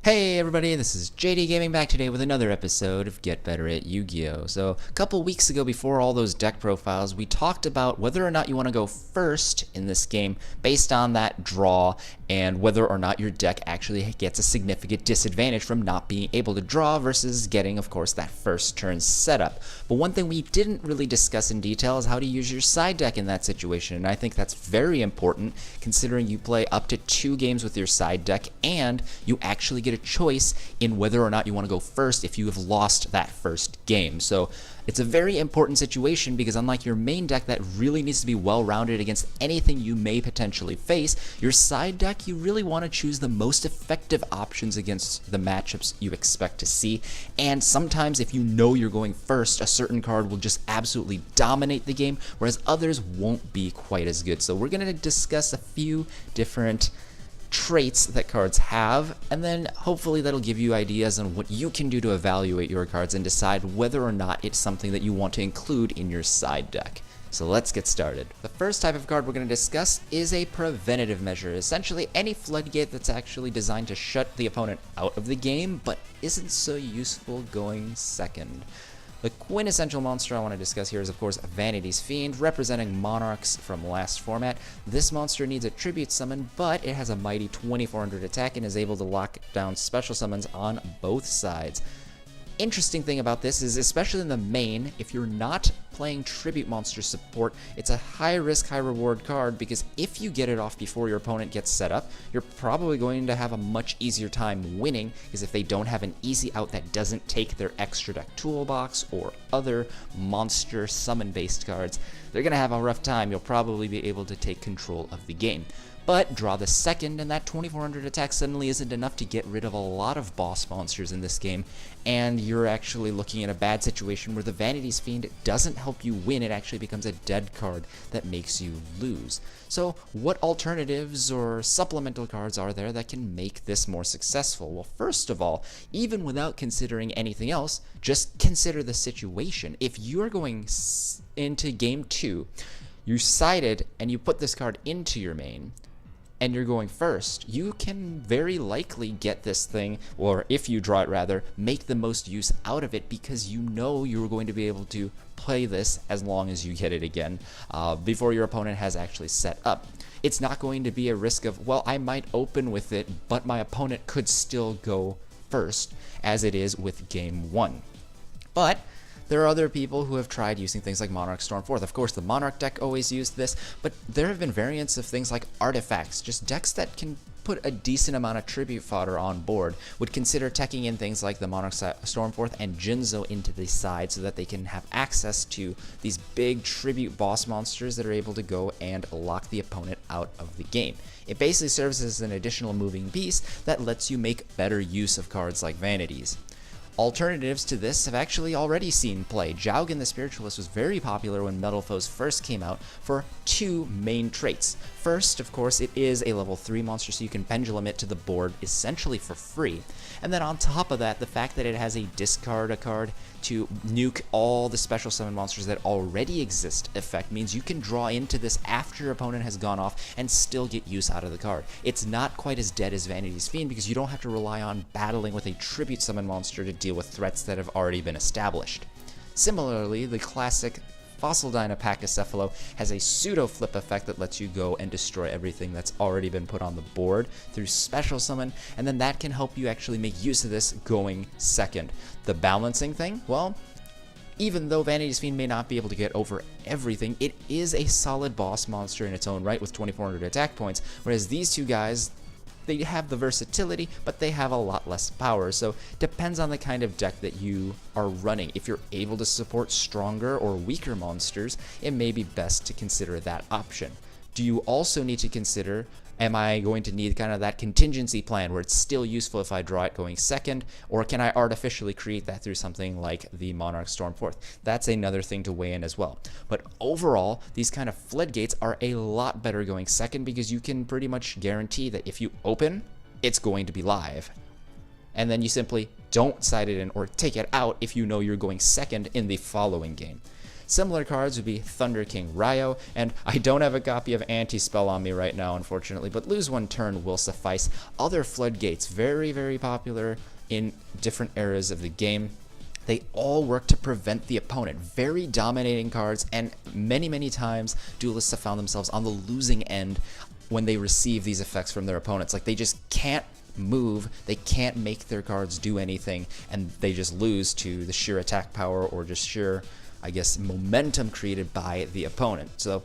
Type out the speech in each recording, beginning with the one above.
Hey everybody, this is JDGaming back today with another episode of Get Better at Yu-Gi-Oh! So, a couple weeks ago before all those deck profiles, we talked about whether or not you want to go first in this game based on that draw and whether or not your deck actually gets a significant disadvantage from not being able to draw versus getting, of course, that first turn setup. But one thing we didn't really discuss in detail is how to use your side deck in that situation, and I think that's very important considering you play up to 2 games with your side deck and you actually get a choice in whether or not you want to go first if you have lost that first game. So it's a very important situation because unlike your main deck that really needs to be well-rounded against anything you may potentially face, your side deck you really want to choose the most effective options against the matchups you expect to see. And sometimes if you know you're going first, a certain card will just absolutely dominate the game, whereas others won't be quite as good. So we're going to discuss a few different traits that cards have, and then hopefully that'll give you ideas on what you can do to evaluate your cards and decide whether or not it's something that you want to include in your side deck. So let's get started. The first type of card we're going to discuss is a preventative measure, essentially any floodgate that's actually designed to shut the opponent out of the game, but isn't so useful going second. The quintessential monster I want to discuss here is, of course, Vanity's Fiend, representing Monarchs from last format. This monster needs a tribute summon, but it has a mighty 2400 attack and is able to lock down special summons on both sides. Interesting thing about this is, especially in the main, if you're not playing tribute monster support, it's a high risk, high reward card because if you get it off before your opponent gets set up, you're probably going to have a much easier time winning because if they don't have an easy out that doesn't take their extra deck toolbox or other monster summon based cards, they're going to have a rough time. You'll probably be able to take control of the game. But draw the second, and that 2400 attack suddenly isn't enough to get rid of a lot of boss monsters in this game, and you're actually looking at a bad situation where the Vanity's Fiend doesn't help you win, it actually becomes a dead card that makes you lose. So what alternatives or supplemental cards are there that can make this more successful? Well, first of all, even without considering anything else, just consider the situation. If you're going into game 2, you sided and you put this card into your main, and you're going first, you can very likely get this thing, or if you draw it rather, make the most use out of it because you know you're going to be able to play this as long as you get it again before your opponent has actually set up. It's not going to be a risk of, well, I might open with it, but my opponent could still go first, as it is with game 1. But there are other people who have tried using things like Monarch Stormforth. Of course, the Monarch deck always used this, but there have been variants of things like artifacts, just decks that can put a decent amount of tribute fodder on board, would consider teching in things like the Monarch Stormforth and Jinzo into the side so that they can have access to these big tribute boss monsters that are able to go and lock the opponent out of the game. It basically serves as an additional moving piece that lets you make better use of cards like Vanities. Alternatives to this have actually already seen play. Jaugen the Spiritualist was very popular when Metal Foes first came out for 2 main traits. First, of course, it is a level 3 monster, so you can pendulum it to the board essentially for free. And then on top of that, the fact that it has a discard a card to nuke all the special summon monsters that already exist effect means you can draw into this after your opponent has gone off and still get use out of the card. It's not quite as dead as Vanity's Fiend because you don't have to rely on battling with a tribute summon monster to deal with threats that have already been established. Similarly, the classic Fossil Dyna Pachycephalo has a pseudo flip effect that lets you go and destroy everything that's already been put on the board through special summon, and then that can help you actually make use of this going second. The balancing thing, well, even though Vanity's Fiend may not be able to get over everything, it is a solid boss monster in its own right with 2400 attack points, whereas these two guys, they have the versatility, but they have a lot less power, so depends on the kind of deck that you are running. If you're able to support stronger or weaker monsters, it may be best to consider that option. Do you also need to consider, am I going to need kind of that contingency plan where it's still useful if I draw it going second, or can I artificially create that through something like the Monarch Stormforth? That's another thing to weigh in as well. But overall, these kind of floodgates are a lot better going second because you can pretty much guarantee that if you open, it's going to be live. And then you simply don't side it in or take it out if you know you're going second in the following game. Similar cards would be Thunder King Ryo, and I don't have a copy of Anti-Spell on me right now, unfortunately, but lose 1 turn will suffice. Other Floodgates, very, very popular in different eras of the game. They all work to prevent the opponent. Very dominating cards, and many, many times duelists have found themselves on the losing end when they receive these effects from their opponents. Like, they just can't move, they can't make their cards do anything, and they just lose to the sheer attack power or just sheer, I guess, momentum created by the opponent. So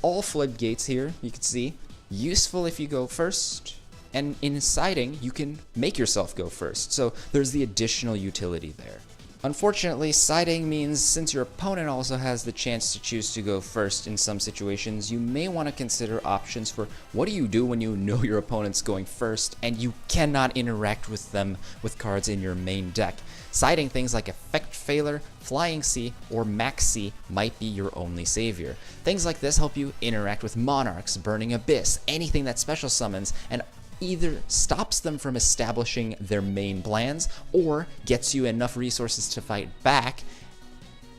all Floodgates here, you can see, useful if you go first, and in siding, you can make yourself go first. So there's the additional utility there. Unfortunately, siding means since your opponent also has the chance to choose to go first in some situations, you may want to consider options for what do you do when you know your opponent's going first and you cannot interact with them with cards in your main deck. Siding things like Effect Failure, Flying Sea, or Max Sea might be your only savior. Things like this help you interact with Monarchs, Burning Abyss, anything that special summons, and either stops them from establishing their main plans or gets you enough resources to fight back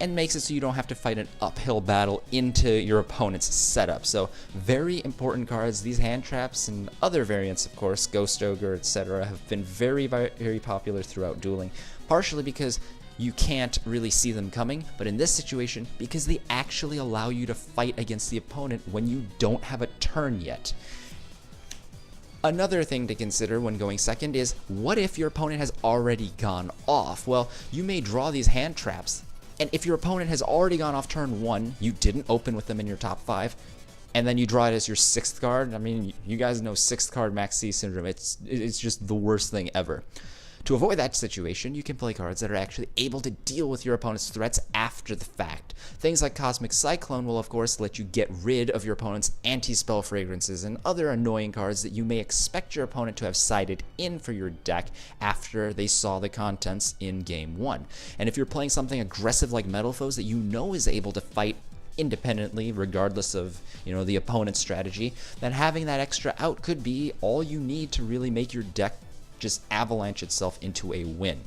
and makes it so you don't have to fight an uphill battle into your opponent's setup. So very important cards. These hand traps and other variants, of course, Ghost Ogre, etc., have been very, very popular throughout dueling, partially because you can't really see them coming, but in this situation, because they actually allow you to fight against the opponent when you don't have a turn yet. Another thing to consider when going second is, what if your opponent has already gone off? Well, you may draw these hand traps, and if your opponent has already gone off turn 1, you didn't open with them in your top 5, and then you draw it as your 6th card. I mean, you guys know 6th card Max C syndrome. It's just the worst thing ever. To avoid that situation, you can play cards that are actually able to deal with your opponent's threats after the fact. Things like Cosmic Cyclone will of course let you get rid of your opponent's anti-spell fragrances and other annoying cards that you may expect your opponent to have sided in for your deck after they saw the contents in game 1. And if you're playing something aggressive like Metal Foes that you know is able to fight independently regardless of the opponent's strategy, then having that extra out could be all you need to really make your deck just avalanche itself into a win.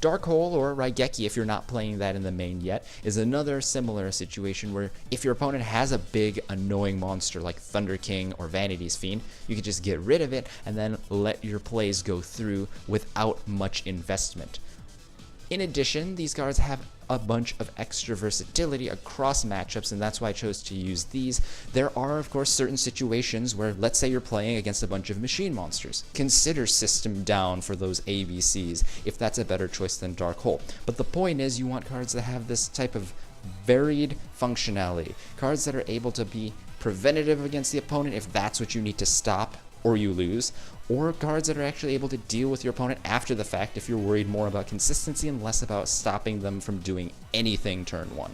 Dark Hole or Raigeki, if you're not playing that in the main yet, is another similar situation where if your opponent has a big annoying monster like Thunder King or Vanity's Fiend, you can just get rid of it and then let your plays go through without much investment. In addition, these cards have a bunch of extra versatility across matchups, and that's why I chose to use these. There are, of course, certain situations where, let's say you're playing against a bunch of machine monsters. Consider System Down for those ABCs, if that's a better choice than Dark Hole. But the point is, you want cards that have this type of varied functionality. Cards that are able to be preventative against the opponent if that's what you need to stop or you lose, or cards that are actually able to deal with your opponent after the fact if you're worried more about consistency and less about stopping them from doing anything turn 1.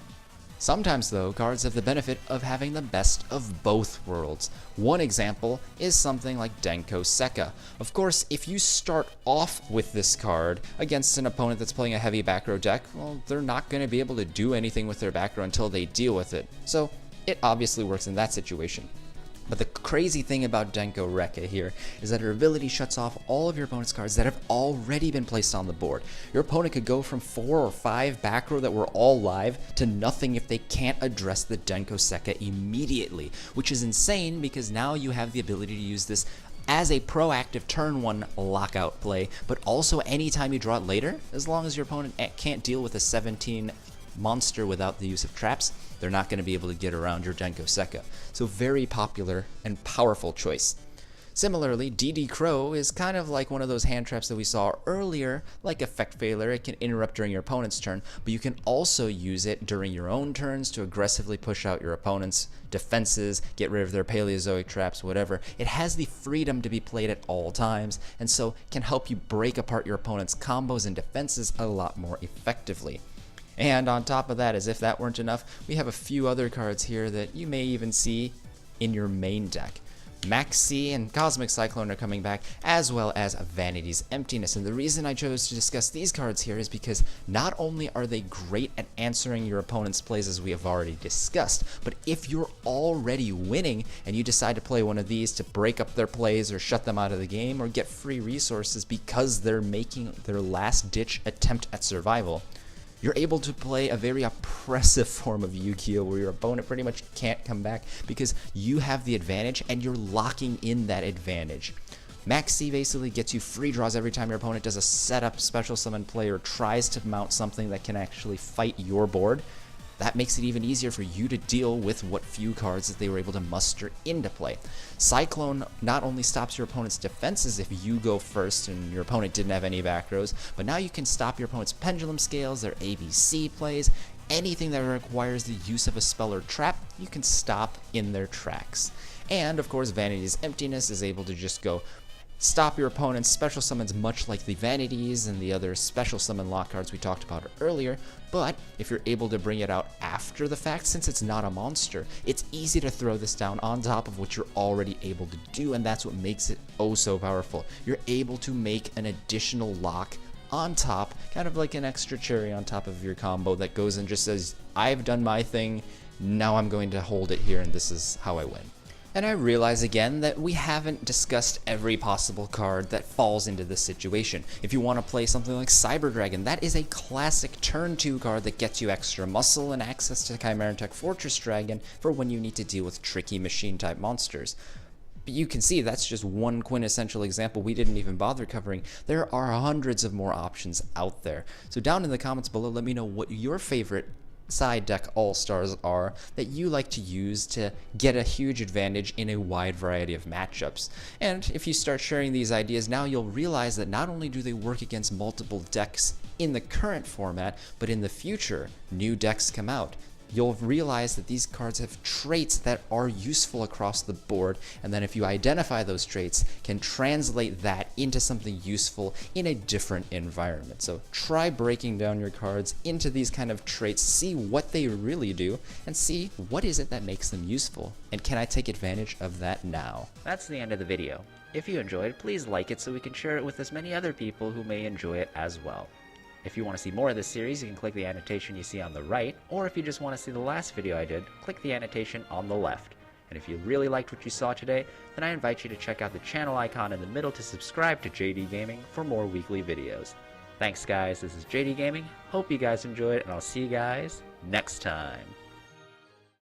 Sometimes, though, cards have the benefit of having the best of both worlds. One example is something like Denko Sekka. Of course, if you start off with this card against an opponent that's playing a heavy back row deck, well, they're not going to be able to do anything with their back row until they deal with it. So it obviously works in that situation. But the crazy thing about Denko Rekka here is that her ability shuts off all of your opponent's cards that have already been placed on the board. Your opponent could go from 4 or 5 back row that were all live to nothing if they can't address the Denko Sekka immediately, which is insane because now you have the ability to use this as a proactive turn 1 lockout play, but also anytime you draw it later, as long as your opponent can't deal with a 17 monster without the use of traps, they're not going to be able to get around your Denko Sekka. So very popular and powerful choice. Similarly, DD Crow is kind of like one of those hand traps that we saw earlier, like Effect Failure. It can interrupt during your opponent's turn, but you can also use it during your own turns to aggressively push out your opponent's defenses, get rid of their Paleozoic traps, whatever. It has the freedom to be played at all times, and so can help you break apart your opponent's combos and defenses a lot more effectively. And on top of that, as if that weren't enough, we have a few other cards here that you may even see in your main deck. Max C and Cosmic Cyclone are coming back, as well as Vanity's Emptiness. And the reason I chose to discuss these cards here is because not only are they great at answering your opponent's plays as we have already discussed, but if you're already winning and you decide to play one of these to break up their plays or shut them out of the game or get free resources because they're making their last-ditch attempt at survival, you're able to play a very oppressive form of Yu-Gi-Oh! Where your opponent pretty much can't come back because you have the advantage and you're locking in that advantage. Maxi basically gets you free draws every time your opponent does a setup special summon play or tries to mount something that can actually fight your board. That makes it even easier for you to deal with what few cards that they were able to muster into play. Cyclone not only stops your opponent's defenses if you go first and your opponent didn't have any back rows, but now you can stop your opponent's pendulum scales, their ABC plays, anything that requires the use of a spell or trap, you can stop in their tracks. And of course, Vanity's Emptiness is able to just go stop your opponent's special summons, much like the Vanities and the other special summon lock cards we talked about earlier, but if you're able to bring it out after the fact, since it's not a monster, it's easy to throw this down on top of what you're already able to do, and that's what makes it oh so powerful. You're able to make an additional lock on top, kind of like an extra cherry on top of your combo that goes and just says, I've done my thing, now I'm going to hold it here and this is how I win. And I realize again that we haven't discussed every possible card that falls into this situation. If you want to play something like Cyber Dragon, that is a classic turn 2 card that gets you extra muscle and access to Chimera Tech Fortress Dragon for when you need to deal with tricky machine type monsters. But you can see that's just one quintessential example we didn't even bother covering. There are hundreds of more options out there. So down in the comments below, let me know what your favorite side deck all-stars are that you like to use to get a huge advantage in a wide variety of matchups. And if you start sharing these ideas now, you'll realize that not only do they work against multiple decks in the current format, but in the future, new decks come out. You'll realize that these cards have traits that are useful across the board, and then if you identify those traits, can translate that into something useful in a different environment. So try breaking down your cards into these kind of traits, see what they really do, and see what is it that makes them useful, and can I take advantage of that now? That's the end of the video. If you enjoyed, please like it so we can share it with as many other people who may enjoy it as well. If you want to see more of this series, you can click the annotation you see on the right, or if you just want to see the last video I did, click the annotation on the left. And if you really liked what you saw today, then I invite you to check out the channel icon in the middle to subscribe to JD Gaming for more weekly videos. Thanks guys, this is JD Gaming, hope you guys enjoyed, and I'll see you guys next time.